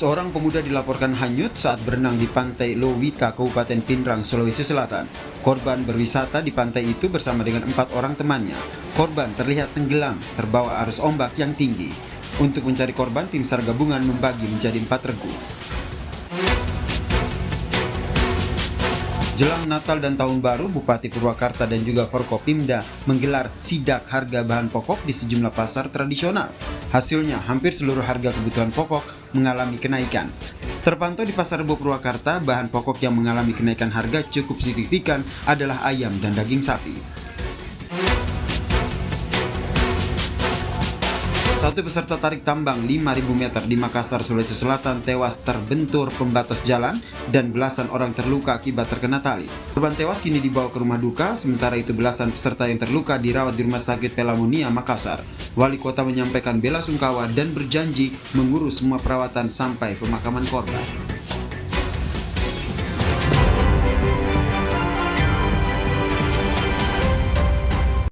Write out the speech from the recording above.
Seorang pemuda dilaporkan hanyut saat berenang di pantai Lowita, Kabupaten Pindrang, Sulawesi Selatan. Korban berwisata di pantai itu bersama dengan 4 orang temannya. Korban terlihat tenggelam, terbawa arus ombak yang tinggi. Untuk mencari korban, tim SAR gabungan membagi menjadi 4 regu. Jelang Natal dan Tahun Baru, Bupati Purwakarta dan juga Forkopimda menggelar sidak harga bahan pokok di sejumlah pasar tradisional. Hasilnya, hampir seluruh harga kebutuhan pokok mengalami kenaikan. Terpantau di Pasar Rebo Purwakarta, bahan pokok yang mengalami kenaikan harga cukup signifikan adalah ayam dan daging sapi. Satu peserta tarik tambang 5.000 meter di Makassar, Sulawesi Selatan tewas terbentur pembatas jalan dan belasan orang terluka akibat terkena tali. Korban tewas kini dibawa ke rumah duka, sementara itu belasan peserta yang terluka dirawat di Rumah Sakit Pelamonia, Makassar. Wali kota menyampaikan bela sungkawa dan berjanji mengurus semua perawatan sampai pemakaman korban.